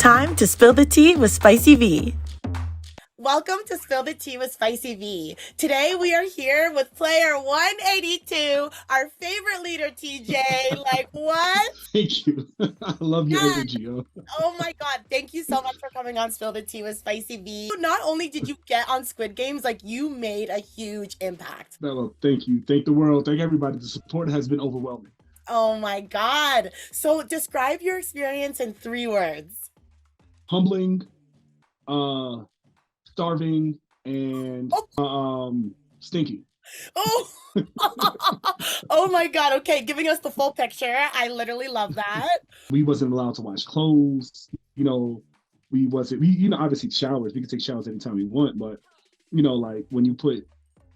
Time to spill the tea with Spicy V. Welcome to Spill the Tea with Spicy V. Today we are here with player 182, our favorite leader, TJ. Like, what? Thank you. I love your Yes. energy, yo. Oh my God. Thank you so much for coming on Spill the Tea with Spicy V. Not only did you get on Squid Games, like you made a huge impact. No, thank you. Thank the world. Thank everybody. The support has been overwhelming. Oh my God. So describe your experience in 3 words. Humbling, starving, and stinky. Oh, oh my God. Okay, giving us the full picture. I literally love that. We wasn't allowed to wash clothes. We obviously showers. We could take showers anytime we want, but like when you put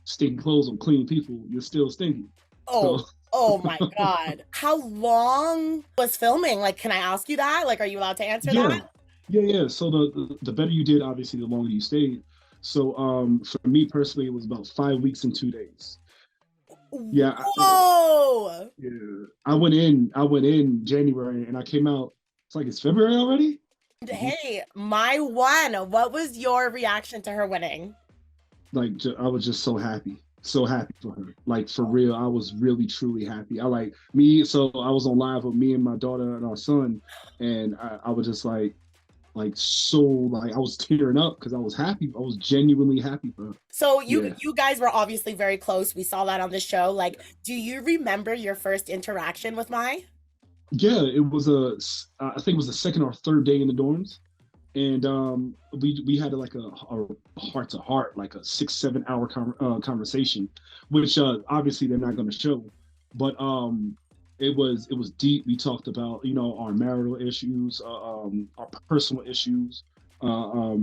stinky clothes on clean people, you're still stinky. Oh, So, oh my God. How long was filming? Like, can I ask you that? Like, are you allowed to answer that? yeah. So the better you did, obviously, the longer you stayed. So for me personally, it was about 5 weeks and 2 days. Yeah. Whoa. Yeah. I went in January and I came out. It's February already. Hey, my one. What was your reaction to her winning? Like I was just so happy for her. Like for real, I was really truly happy. I like me. So I was on live with me and my daughter and our son, and I was just like so like I was tearing up because I was happy. I was genuinely happy for her. So you guys were obviously very close. We saw that on the show. Like, do you remember your first interaction with Mai? Yeah, it was I think it was the second or third day in the dorms, and we had like a heart to heart, like a 6-7 hour conversation, which obviously they're not going to show, but it was deep. We talked about our marital issues, our personal issues, our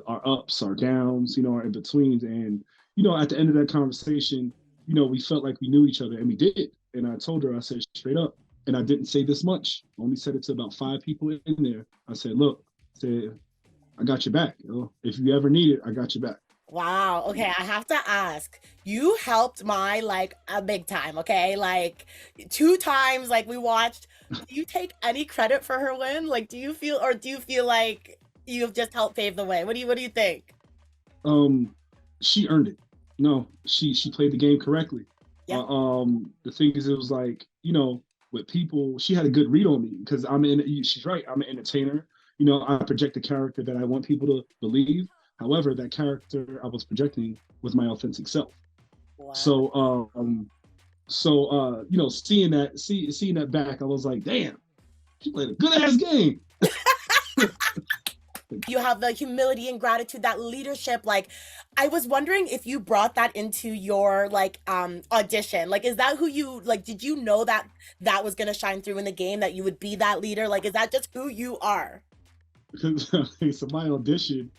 ups, our downs, our in betweens, and at the end of that conversation, we felt like we knew each other, and we did. And I told her, I said straight up, and I didn't say this much. I only said it to about 5 people in there. I said, look, I got your back. If you ever need it, I got your back. Wow. Okay, I have to ask. You helped Mai like a big time, okay? Like 2 times, like we watched. Do you take any credit for her win? Like, do you feel like you've just helped pave the way? What do you think? She earned it. No, she played the game correctly. Yeah. The thing is, it was like with people, she had a good read on me because she's right. I'm an entertainer. I project the character that I want people to believe. However, that character I was projecting was my authentic self. Wow. So seeing that back, I was like, damn, she played a good ass game. You have the humility and gratitude, that leadership. Like, I was wondering if you brought that into your like audition. Like, is that who you like? Did you know that was gonna shine through in the game, that you would be that leader? Like, is that just who you are? So my audition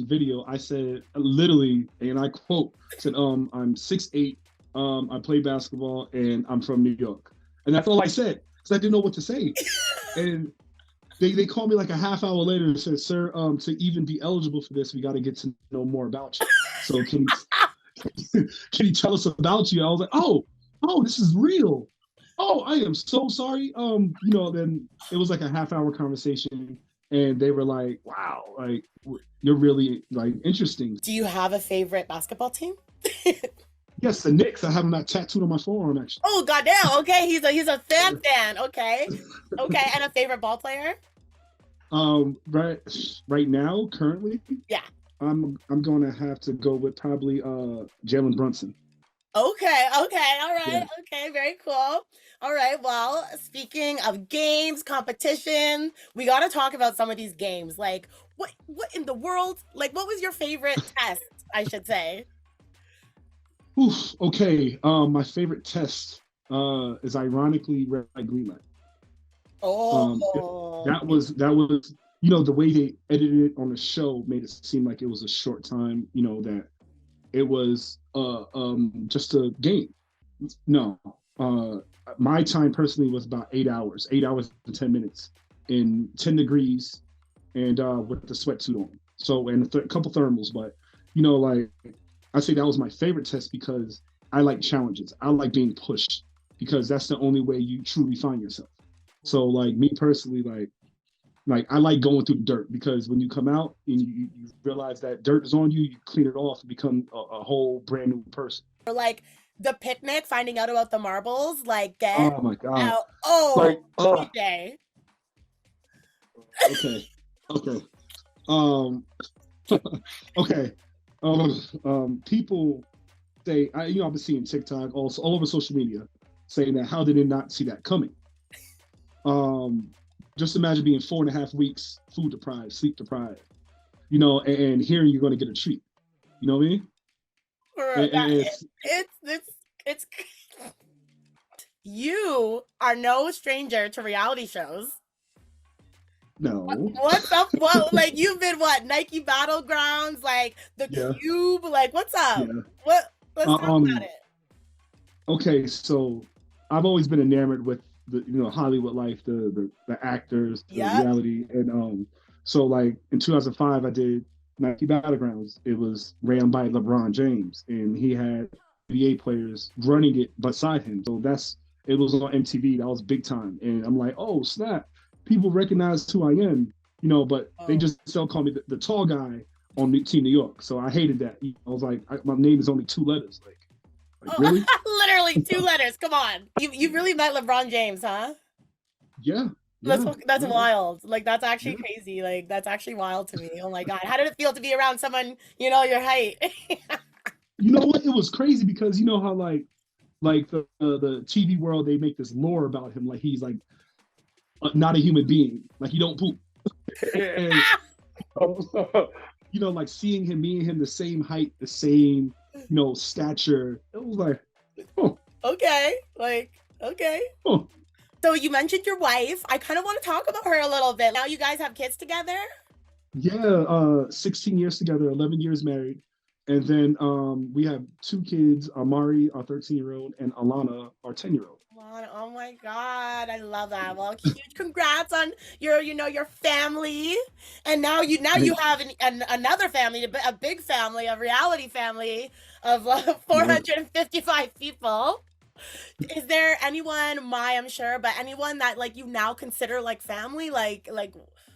video, I said literally, and I quote, said, I'm 6'8", I play basketball, and I'm from New York. And that's all I said, because I didn't know what to say. And they called me like a half hour later and said, sir, to even be eligible for this, we got to get to know more about you. So can you tell us about you? I was like, oh, this is real. Oh, I am so sorry. Then it was like a half hour conversation, and they were like, wow, like you're really like interesting. Do you have a favorite basketball team? Yes, the Knicks. I have them that tattooed on my forearm, actually. Oh, goddamn. Okay, he's a fan. Okay, and a favorite ball player? Right now, currently, yeah, I'm gonna have to go with probably Jalen Brunson. Okay, all right, yeah. Okay, very cool. All right, well, speaking of games, competition, we got to talk about some of these games. Like, what in the world? Like, what was your favorite test, I should say? Oof, okay, my favorite test is ironically red light, green light. Oh, that was the way they edited it on the show made it seem like it was a short time. That it was just a game. No, my time personally was about 8 hours, 8 hours and 10 minutes in 10 degrees, and with the sweatsuit on. So and a couple thermals, but like I say that was my favorite test because I like challenges. I like being pushed because that's the only way you truly find yourself. So like me personally, like Like I like going through the dirt because when you come out and you realize that dirt is on you, you clean it off and become a whole brand new person. Or like the picnic, finding out about the marbles, like get Oh my god! out. Oh, Like, TJ. okay, okay, um, okay. People say, you know, I've been seeing TikTok, also all over social media, saying that how did they not see that coming? Um, just imagine being 4.5 weeks food deprived, sleep deprived, you know, and hearing you're going to get a treat. You know what I mean? For that, it's you are no stranger to reality shows. No. What's up? What, like you've been what, Nike Battlegrounds, like the Yeah. Cube, like what's up? Yeah. What, let's talk about it. Okay, so I've always been enamored with the Hollywood life, the actors, the Yep. reality, and so like in 2005 I did Nike Battlegrounds. It was ran by LeBron James, and he had NBA players running it beside him. So it was on MTV. That was big time, and I'm like, oh snap! People recognize who I am, you know, but they just still call me the tall guy on Team New York. So I hated that. I was like, my name is only 2 letters, like really? Literally 2 letters. Come on. You really met LeBron James, huh? Yeah. That's Yeah. wild. Like that's actually crazy. Like that's actually wild to me. Oh my god. How did it feel to be around someone, you know, your height? You know what? It was crazy because you know how like the TV world, they make this lore about him, like he's like not a human being, like he don't poop. And you know, like seeing him, me and him the same height, the same stature, it was like, oh, Okay. Like, okay. oh. So you mentioned your wife. I kind of want to talk about her a little bit. Now you guys have kids together? Yeah, 16 years together, 11 years married. And then we have 2 kids, Amari, our 13-year-old, and Alana, our 10-year-old. Oh my god, I love that. Well, huge congrats on your family, and now you have another family, a big family, a reality family of 455 people. Is there anyone, I'm sure, but anyone that like you now consider like family, like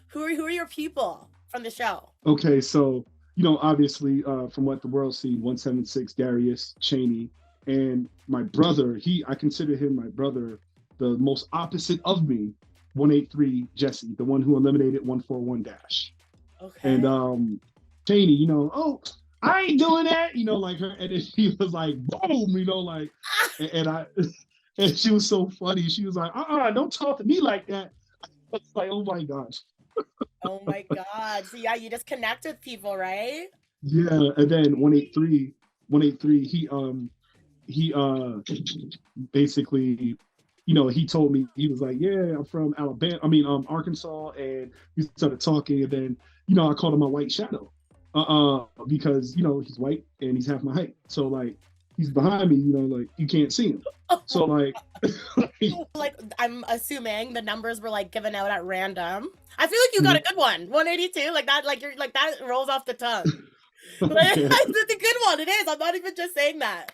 who are your people from the show? Okay, so obviously, from what the world see, 176 Darius Cheney, and my brother. I consider him my brother, the most opposite of me. 183 Jesse, the one who eliminated 141 Dash. Okay. And Cheney, oh, I ain't doing that, like her, and then she was like, boom, like, and she was so funny. She was like, don't talk to me like that. It's like, oh my gosh. Oh my god. So yeah, you just connect with people, right? Yeah, and then 183, he basically, he told me, he was like, yeah, I'm from Arkansas, and we started talking, and then, I called him my white shadow, because, he's white and he's half my height. So like, he's behind me, like you can't see him. So like, like I'm assuming the numbers were like given out at random. I feel like you got a good one. 182, like that, like you're like that rolls off the tongue. Like, it's a good one. It is. I'm not even just saying that.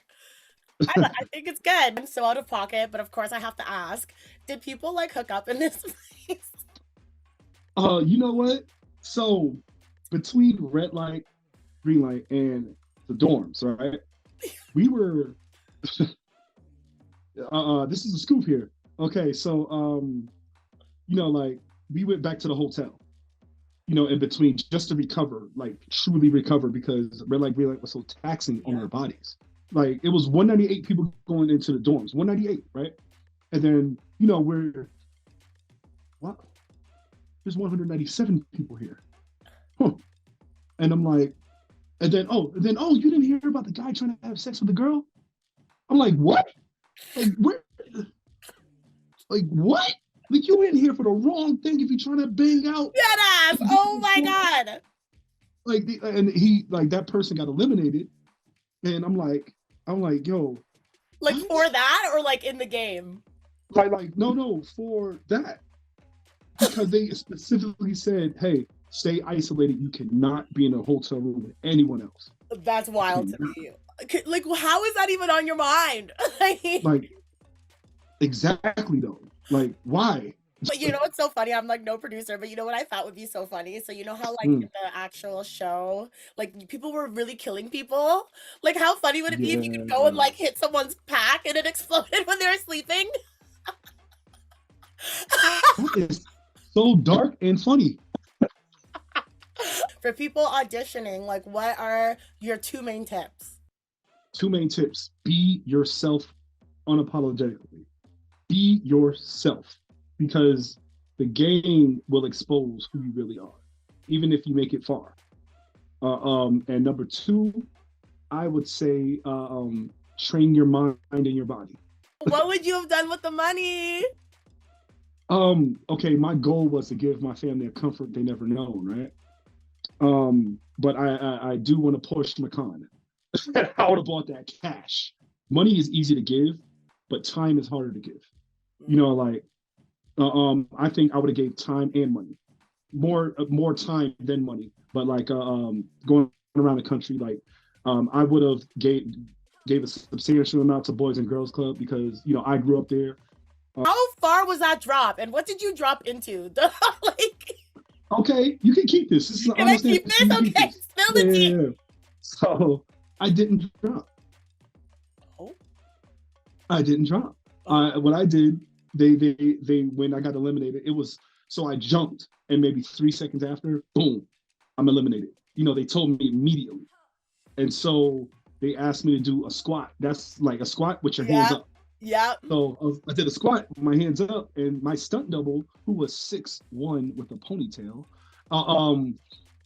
I think it's good. I'm so out of pocket, but of course I have to ask: did people like hook up in this place? You know what? So between red light, green light, and the dorms, right? We were. This is a scoop here. Okay, so like we went back to the hotel, in between just to recover, like truly recover, because red light, green light was so taxing on our bodies. Like it was 198 people going into the dorms, 198, right? And then, what? There's 197 people here. Huh. And I'm like, and then, you didn't hear about the guy trying to have sex with the girl? I'm like, what? Like, where? Like, what? Like, you in here for the wrong thing if you're trying to bang out. Dead ass. Oh my god. Like, and he, like, that person got eliminated. And I'm like, yo. Like, what? For that, or like in the game? Like, no, for that. Because they specifically said, hey, stay isolated. You cannot be in a hotel room with anyone else. That's wild to me. Like, how is that even on your mind? Like, exactly though. Like, why? But you know what's so funny? I'm like no producer, but you know what I thought would be so funny? So you know how like in Mm, the actual show, like people were really killing people? Like how funny would it be if you could go and yeah, like hit someone's pack and it exploded when they were sleeping? that is so dark and funny. For people auditioning, like what are your two main tips? Two main tips: be yourself unapologetically. Be yourself, because the game will expose who you really are, even if you make it far. And number two, I would say train your mind and your body. What would you have done with the money? Okay, my goal was to give my family a comfort they never known, right? But I do want to push my con. I would have bought that cash. Money is easy to give, but time is harder to give. You know, like I think I would have gave time and money, more time than money. But like going around the country, like I would have gave a substantial amount to Boys and Girls Club, because you know I grew up there. How far was that drop, and what did you drop into? Like, Okay, you can keep this. This is can I keep this? Okay, spill the tea. Yeah. So I didn't drop. Oh. I didn't drop. What I did, they when I got eliminated, it was so I jumped, and maybe 3 seconds after, boom, I'm eliminated. You know, they told me immediately, and so they asked me to do a squat. That's like a squat with your hands up. Yeah. So I did a squat with my hands up, and my stunt double, who was 6'1" with a ponytail,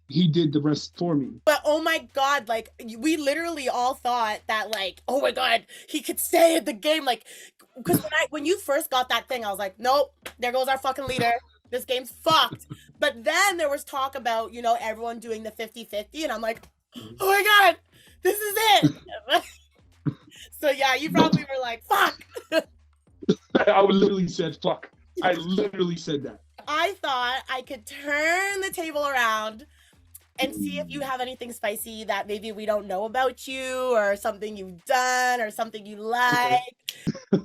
he did the rest for me. But oh my god, like we literally all thought that like, oh my god, he could stay in the game, like because when you first got that thing, I was like, nope, there goes our fucking leader. This game's fucked. But then there was talk about, you know, everyone doing the 50-50, and I'm like, oh my god, this is it. So yeah, you probably were like, fuck. I literally said fuck. I literally said that. I thought I could turn the table around and see if you have anything spicy that maybe we don't know about you, or something you've done, or something you like.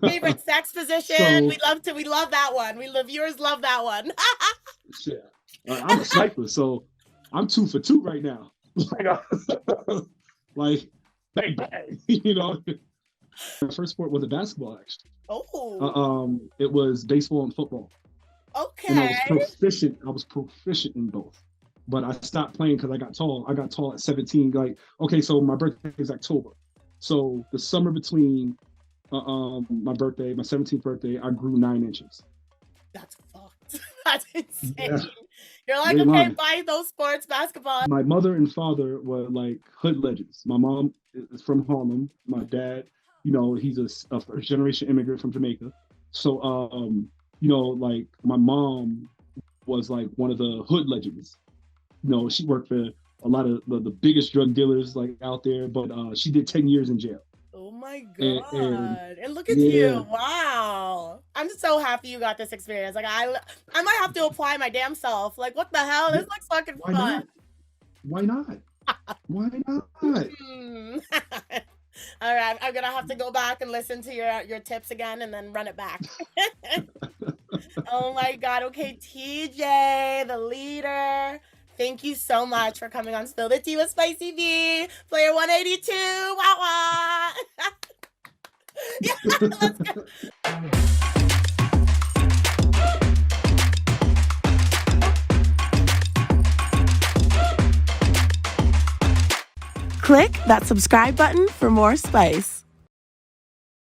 Favorite sex position? So, we love that one. The viewers love that one. yeah, I'm a sniper, so I'm 2 for 2 right now. Like bang bang, you know. My first sport was a basketball, actually. Oh. It was baseball and football. Okay. And I was proficient in both. But I stopped playing because I got tall. I got tall at 17. Like, okay, so my birthday is October. So the summer between my birthday, my 17th birthday, I grew 9 inches. That's fucked. That's insane. Yeah. You're like, okay, bye those sports, basketball. My mother and father were like hood legends. My mom is from Harlem. My dad, you know, he's a first generation immigrant from Jamaica. So, you know, like my mom was like one of the hood legends. You know, she worked for a lot of the biggest drug dealers like out there, but she did 10 years in jail. Oh my god. And look at you. Wow. I'm so happy you got this experience. Like I might have to apply my damn self. Like what the hell? This looks fucking fun. Why not? Why not? All right, I'm gonna have to go back and listen to your tips again and then run it back. Oh my god. Okay, TJ, the leader. Thank you so much for coming on Spill the Tea with Spicy V. Player 182. Wah wah. Yeah, let's go. Click that subscribe button for more spice.